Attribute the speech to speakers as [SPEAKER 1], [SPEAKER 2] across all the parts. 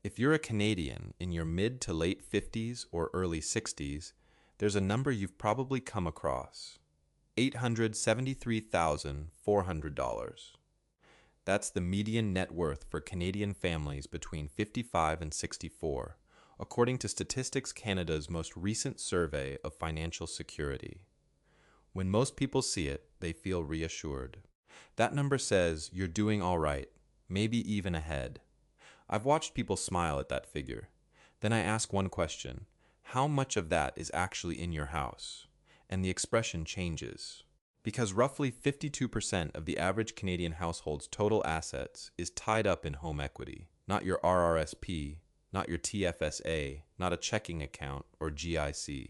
[SPEAKER 1] If you're a Canadian in your mid to late 50s or early 60s, there's a number you've probably come across: $873,400. That's the median net worth for Canadian families between 55 and 64, according to Statistics Canada's most recent survey of financial security. When most people see it, they feel reassured. That number says you're doing all right, maybe even ahead. I've watched people smile at that figure. Then I ask one question: how much of that is actually in your house? And the expression changes. Because roughly 52% of the average Canadian household's total assets is tied up in home equity, not your RRSP, not your TFSA, not a checking account or GIC.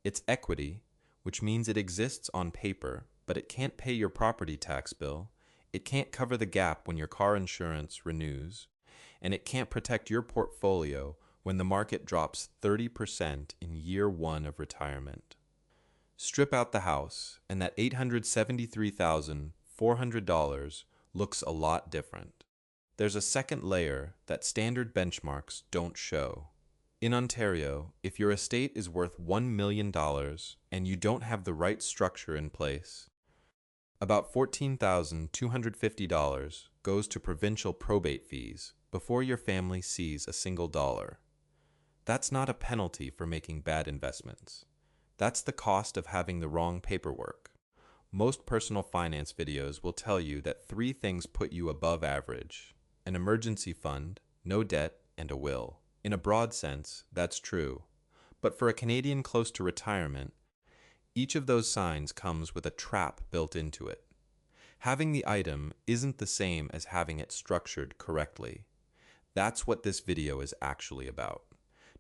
[SPEAKER 1] It's equity, which means it exists on paper, but it can't pay your property tax bill, it can't cover the gap when your car insurance renews, and it can't protect your portfolio when the market drops 30% in year one of retirement. Strip out the house, and that $873,400 looks a lot different. There's a second layer that standard benchmarks don't show. In Ontario, if your estate is worth $1 million and you don't have the right structure in place, about $14,250 goes to provincial probate fees before your family sees a single dollar. That's not a penalty for making bad investments. That's the cost of having the wrong paperwork. Most personal finance videos will tell you that 3 things put you above average: an emergency fund, no debt, and a will. In a broad sense, that's true. But for a Canadian close to retirement, each of those signs comes with a trap built into it. Having the item isn't the same as having it structured correctly. That's what this video is actually about.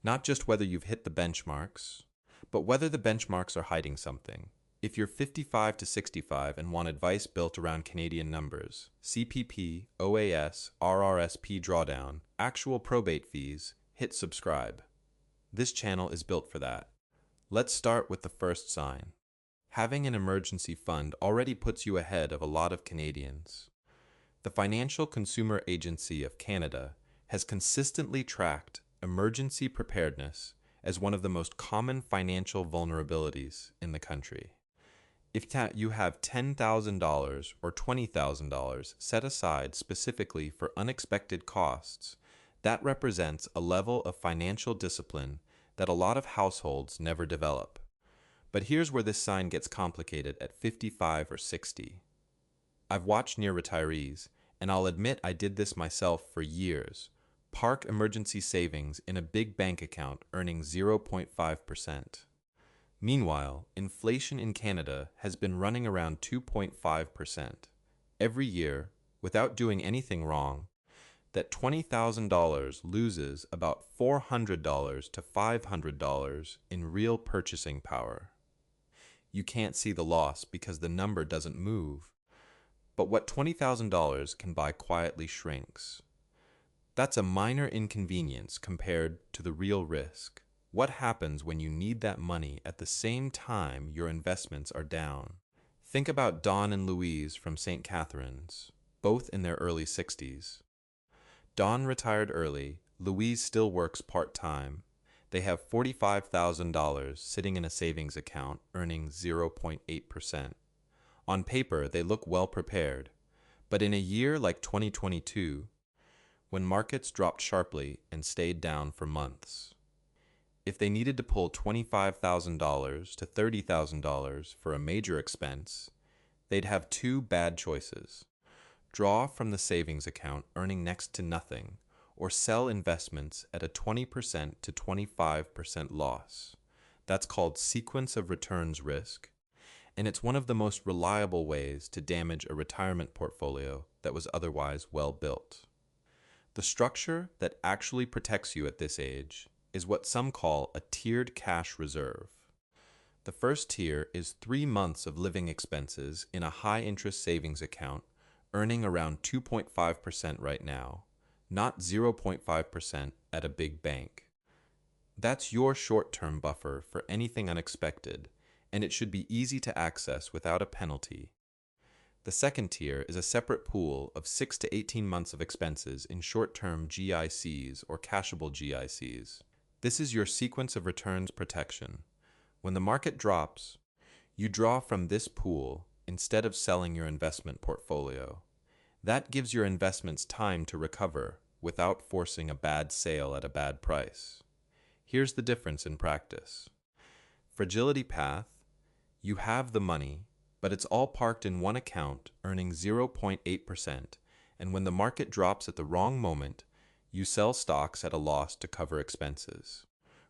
[SPEAKER 1] Not just whether you've hit the benchmarks, but whether the benchmarks are hiding something. If you're 55 to 65 and want advice built around Canadian numbers, CPP, OAS, RRSP drawdown, actual probate fees, hit subscribe. This channel is built for that. Let's start with the first sign. Having an emergency fund already puts you ahead of a lot of Canadians. The Financial Consumer Agency of Canada has consistently tracked emergency preparedness as one of the most common financial vulnerabilities in the country. If you have $10,000 or $20,000 set aside specifically for unexpected costs, that represents a level of financial discipline that a lot of households never develop. But here's where this sign gets complicated at 55 or 60. I've watched near retirees, and I'll admit I did this myself for years. Park emergency savings in a big bank account earning 0.5%. Meanwhile, inflation in Canada has been running around 2.5%. Every year, without doing anything wrong, that $20,000 loses about $400 to $500 in real purchasing power. You can't see the loss because the number doesn't move, but what $20,000 can buy quietly shrinks. That's a minor inconvenience compared to the real risk. What happens when you need that money at the same time your investments are down? Think about Don and Louise from St. Catharines, both in their early 60s. Don retired early, Louise still works part-time. They have $45,000 sitting in a savings account earning 0.8%. On paper, they look well prepared, but in a year like 2022, when markets dropped sharply and stayed down for months, if they needed to pull $25,000 to $30,000 for a major expense, they'd have 2 bad choices: draw from the savings account earning next to nothing, or sell investments at a 20% to 25% loss. That's called sequence of returns risk, and it's one of the most reliable ways to damage a retirement portfolio that was otherwise well built. The structure that actually protects you at this age is what some call a tiered cash reserve. The first tier is 3 months of living expenses in a high-interest savings account earning around 2.5% right now, not 0.5% at a big bank. That's your short-term buffer for anything unexpected, and it should be easy to access without a penalty. The second tier is a separate pool of 6 to 18 months of expenses in short-term GICs or cashable GICs. This is your sequence of returns protection. When the market drops, you draw from this pool instead of selling your investment portfolio. That gives your investments time to recover without forcing a bad sale at a bad price. Here's the difference in practice. Fragility path, you have the money, but it's all parked in one account earning 0.8%, and when the market drops at the wrong moment, you sell stocks at a loss to cover expenses.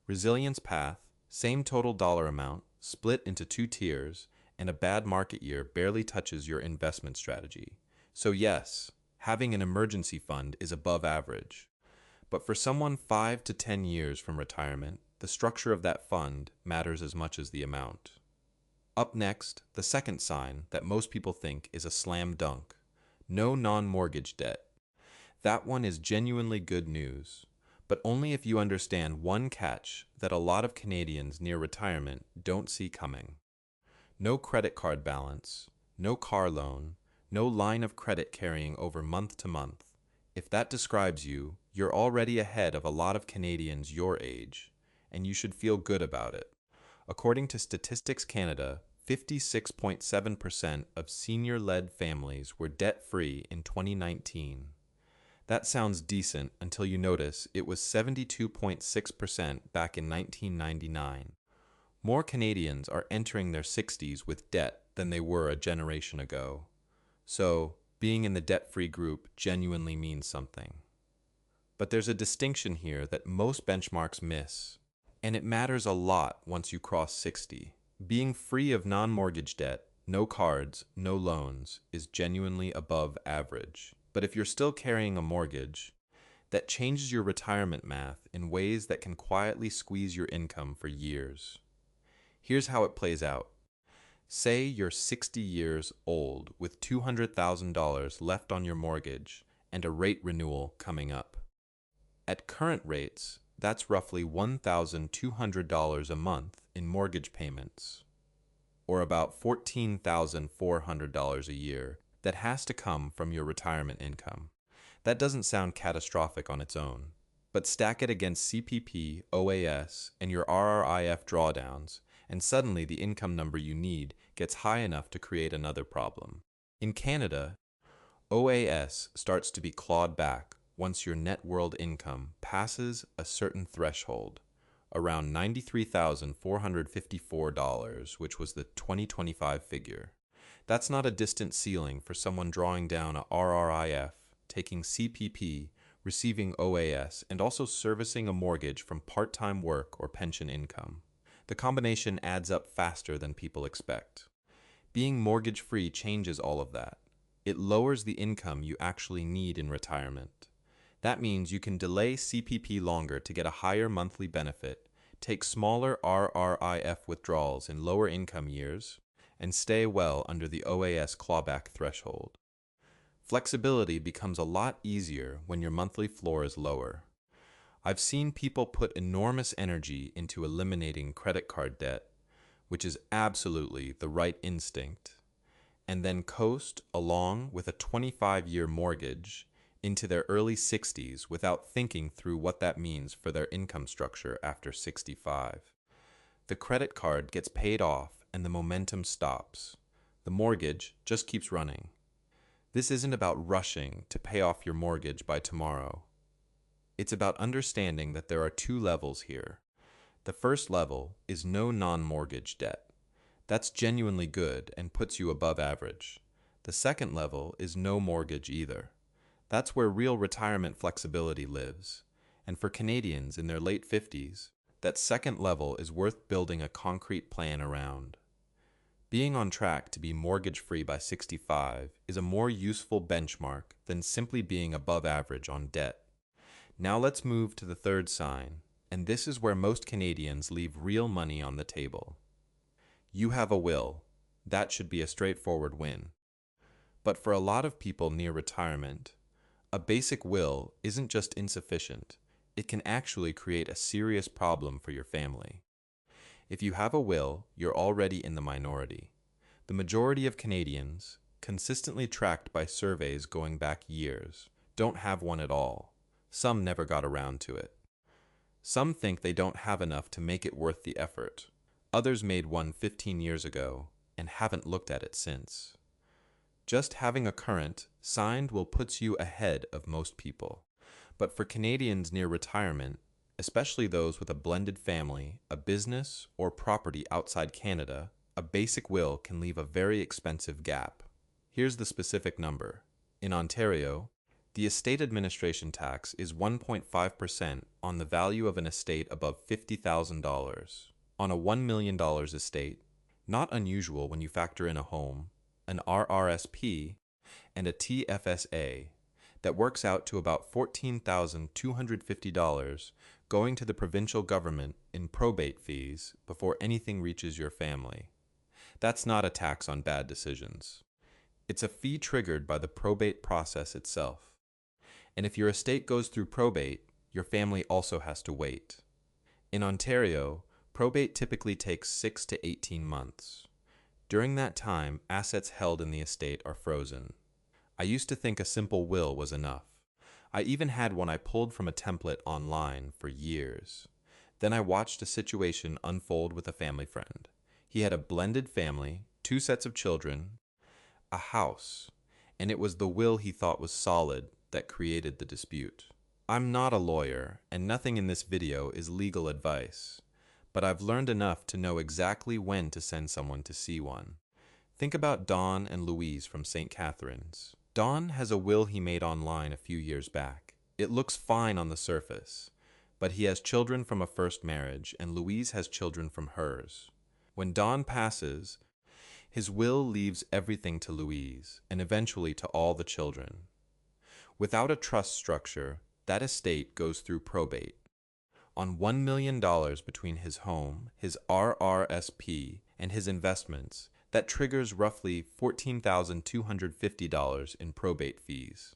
[SPEAKER 1] Resilience path, same total dollar amount, split into two tiers, and a bad market year barely touches your investment strategy. So yes, having an emergency fund is above average. But for someone 5 to 10 years from retirement, the structure of that fund matters as much as the amount. Up next, the second sign that most people think is a slam dunk. No non-mortgage debt. That one is genuinely good news, but only if you understand one catch that a lot of Canadians near retirement don't see coming. No credit card balance, no car loan, no line of credit carrying over month to month. If that describes you, you're already ahead of a lot of Canadians your age, and you should feel good about it. According to Statistics Canada, 56.7% of senior-led families were debt-free in 2019. That sounds decent until you notice it was 72.6% back in 1999. More Canadians are entering their 60s with debt than they were a generation ago. So, being in the debt-free group genuinely means something. But there's a distinction here that most benchmarks miss, and it matters a lot once you cross 60. Being free of non-mortgage debt, no cards, no loans, is genuinely above average. But if you're still carrying a mortgage, that changes your retirement math in ways that can quietly squeeze your income for years. Here's how it plays out. Say you're 60 years old with $200,000 left on your mortgage and a rate renewal coming up. At current rates, that's roughly $1,200 a month in mortgage payments, or about $14,400 a year that has to come from your retirement income. That doesn't sound catastrophic on its own, but stack it against CPP, OAS, and your RRIF drawdowns, and suddenly the income number you need gets high enough to create another problem. In Canada, OAS starts to be clawed back once your net world income passes a certain threshold, around $93,454, which was the 2025 figure. That's not a distant ceiling for someone drawing down a RRIF, taking CPP, receiving OAS, and also servicing a mortgage from part-time work or pension income. The combination adds up faster than people expect. Being mortgage-free changes all of that. It lowers the income you actually need in retirement. That means you can delay CPP longer to get a higher monthly benefit, take smaller RRIF withdrawals in lower income years, and stay well under the OAS clawback threshold. Flexibility becomes a lot easier when your monthly floor is lower. I've seen people put enormous energy into eliminating credit card debt, which is absolutely the right instinct, and then coast along with a 25-year mortgage into their early 60s without thinking through what that means for their income structure after 65. The credit card gets paid off and the momentum stops. The mortgage just keeps running. This isn't about rushing to pay off your mortgage by tomorrow. It's about understanding that there are two levels here. The first level is no non-mortgage debt. That's genuinely good and puts you above average. The second level is no mortgage either. That's where real retirement flexibility lives. And for Canadians in their late 50s, that second level is worth building a concrete plan around. Being on track to be mortgage-free by 65 is a more useful benchmark than simply being above average on debt. Now let's move to the third sign, and this is where most Canadians leave real money on the table. You have a will. That should be a straightforward win. But for a lot of people near retirement, a basic will isn't just insufficient, it can actually create a serious problem for your family. If you have a will, you're already in the minority. The majority of Canadians, consistently tracked by surveys going back years, don't have one at all. Some never got around to it. Some think they don't have enough to make it worth the effort. Others made one 15 years ago and haven't looked at it since. Just having a current signed will put you ahead of most people. But for Canadians near retirement, especially those with a blended family, a business, or property outside Canada, a basic will can leave a very expensive gap. Here's the specific number. In Ontario, the estate administration tax is 1.5% on the value of an estate above $50,000. On a $1 million estate, not unusual when you factor in a home, an RRSP, and a TFSA, that works out to about $14,250 going to the provincial government in probate fees before anything reaches your family. That's not a tax on bad decisions. It's a fee triggered by the probate process itself. And if your estate goes through probate, your family also has to wait. In Ontario, probate typically takes 6 to 18 months. During that time, assets held in the estate are frozen. I used to think a simple will was enough. I even had one I pulled from a template online for years. Then I watched a situation unfold with a family friend. He had a blended family, 2 sets of children, a house, and it was the will he thought was solid that created the dispute. I'm not a lawyer, and nothing in this video is legal advice, but I've learned enough to know exactly when to send someone to see one. Think about Don and Louise from St. Catharines. Don has a will he made online a few years back. It looks fine on the surface, but he has children from a first marriage, and Louise has children from hers. When Don passes, his will leaves everything to Louise, and eventually to all the children. Without a trust structure, that estate goes through probate. On $1 million between his home, his RRSP, and his investments, that triggers roughly $14,250 in probate fees.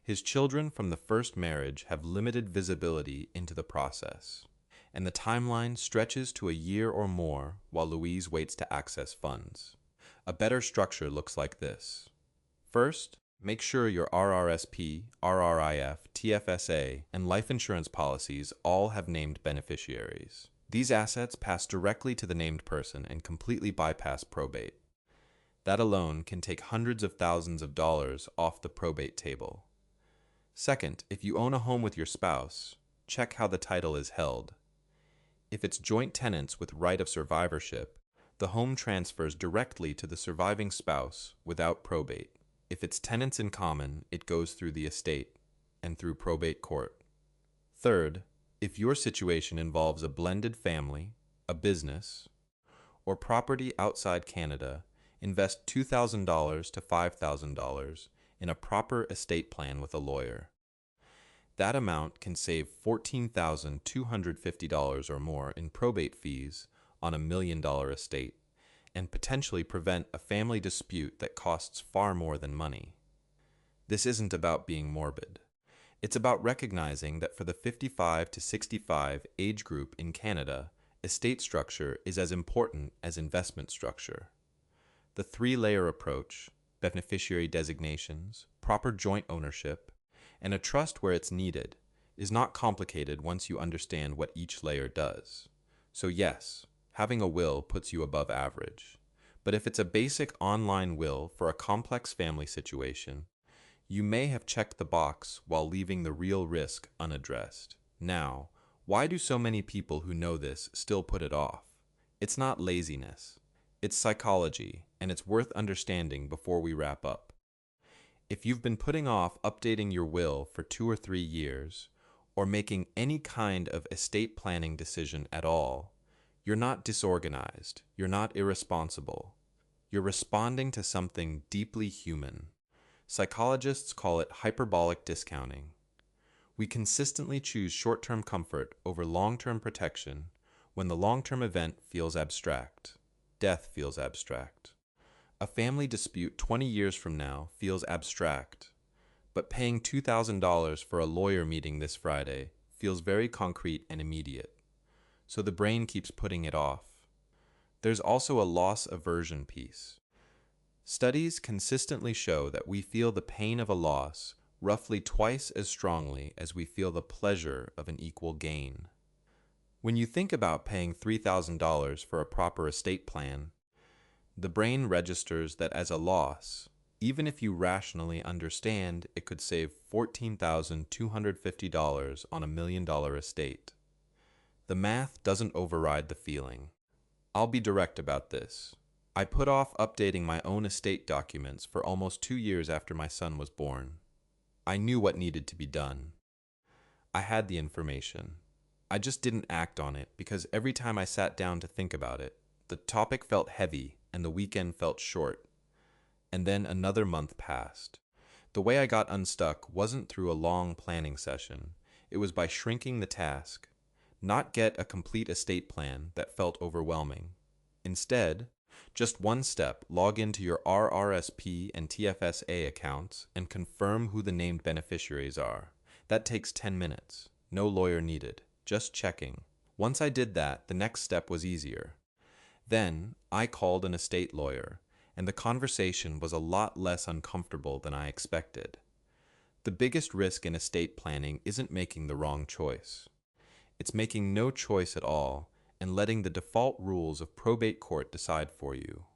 [SPEAKER 1] His children from the first marriage have limited visibility into the process, and the timeline stretches to a year or more while Louise waits to access funds. A better structure looks like this. First, make sure your RRSP, RRIF, TFSA, and life insurance policies all have named beneficiaries. These assets pass directly to the named person and completely bypass probate. That alone can take hundreds of thousands of dollars off the probate table. Second, if you own a home with your spouse, check how the title is held. If it's joint tenants with right of survivorship, the home transfers directly to the surviving spouse without probate. If it's tenants in common, it goes through the estate and through probate court. Third, if your situation involves a blended family, a business, or property outside Canada, invest $2,000 to $5,000 in a proper estate plan with a lawyer. That amount can save $14,250 or more in probate fees on $1 million estate, and potentially prevent a family dispute that costs far more than money. This isn't about being morbid. It's about recognizing that for the 55 to 65 age group in Canada, estate structure is as important as investment structure. The 3-layer approach, beneficiary designations, proper joint ownership, and a trust where it's needed, is not complicated once you understand what each layer does. So yes, having a will puts you above average. But if it's a basic online will for a complex family situation, you may have checked the box while leaving the real risk unaddressed. Now, why do so many people who know this still put it off? It's not laziness. It's psychology, and it's worth understanding before we wrap up. If you've been putting off updating your will for 2 or 3 years, or making any kind of estate planning decision at all, you're not disorganized, you're not irresponsible. You're responding to something deeply human. Psychologists call it hyperbolic discounting. We consistently choose short-term comfort over long-term protection when the long-term event feels abstract. Death feels abstract. A family dispute 20 years from now feels abstract, but paying $2,000 for a lawyer meeting this Friday feels very concrete and immediate. So the brain keeps putting it off. There's also a loss aversion piece. Studies consistently show that we feel the pain of a loss roughly twice as strongly as we feel the pleasure of an equal gain. When you think about paying $3,000 for a proper estate plan, the brain registers that as a loss, even if you rationally understand it could save $14,250 on $1 million estate. The math doesn't override the feeling. I'll be direct about this. I put off updating my own estate documents for almost 2 years after my son was born. I knew what needed to be done. I had the information. I just didn't act on it because every time I sat down to think about it, the topic felt heavy and the weekend felt short. And then another month passed. The way I got unstuck wasn't through a long planning session. It was by shrinking the task. Not get a complete estate plan that felt overwhelming. Instead, just one step, log into your RRSP and TFSA accounts and confirm who the named beneficiaries are. That takes 10 minutes. No lawyer needed. Just checking. Once I did that, the next step was easier. Then, I called an estate lawyer, and the conversation was a lot less uncomfortable than I expected. The biggest risk in estate planning isn't making the wrong choice. It's making no choice at all and letting the default rules of probate court decide for you.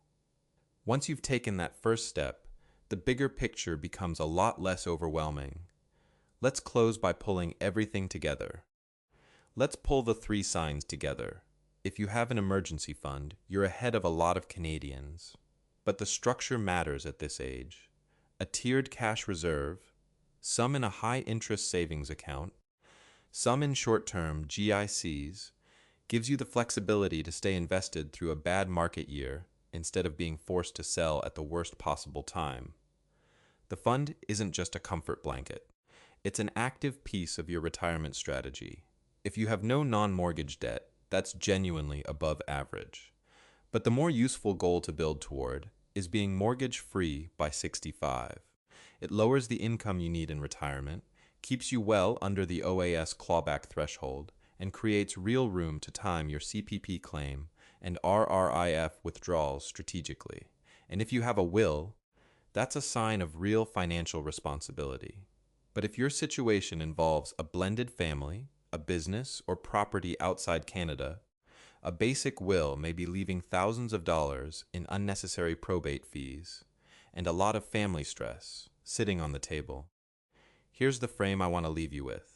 [SPEAKER 1] Once you've taken that first step, the bigger picture becomes a lot less overwhelming. Let's close by pulling everything together. Let's pull the 3 signs together. If you have an emergency fund, you're ahead of a lot of Canadians. But the structure matters at this age. A tiered cash reserve, some in a high-interest savings account, some in short-term GICs, gives you the flexibility to stay invested through a bad market year instead of being forced to sell at the worst possible time. The fund isn't just a comfort blanket. It's an active piece of your retirement strategy. If you have no non-mortgage debt, that's genuinely above average. But the more useful goal to build toward is being mortgage-free by 65. It lowers the income you need in retirement, keeps you well under the OAS clawback threshold, and creates real room to time your CPP claim and RRIF withdrawals strategically. And if you have a will, that's a sign of real financial responsibility. But if your situation involves a blended family, a business, or property outside Canada, a basic will may be leaving thousands of dollars in unnecessary probate fees and a lot of family stress sitting on the table. Here's the frame I want to leave you with.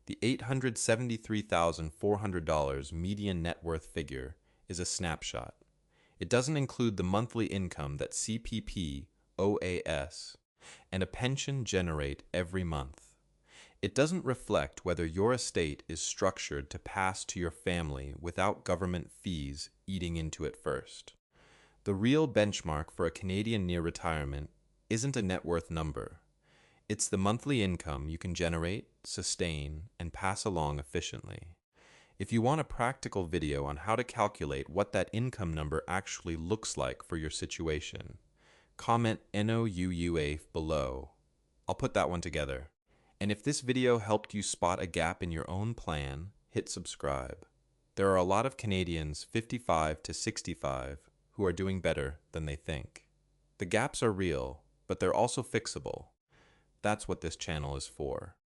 [SPEAKER 1] The $873,400 median net worth figure is a snapshot. It doesn't include the monthly income that CPP, OAS, and a pension generate every month. It doesn't reflect whether your estate is structured to pass to your family without government fees eating into it first. The real benchmark for a Canadian near retirement isn't a net worth number. It's the monthly income you can generate, sustain, and pass along efficiently. If you want a practical video on how to calculate what that income number actually looks like for your situation, comment NOUUA below. I'll put that one together. And if this video helped you spot a gap in your own plan, hit subscribe. There are a lot of Canadians 55 to 65 who are doing better than they think. The gaps are real, but they're also fixable. That's what this channel is for.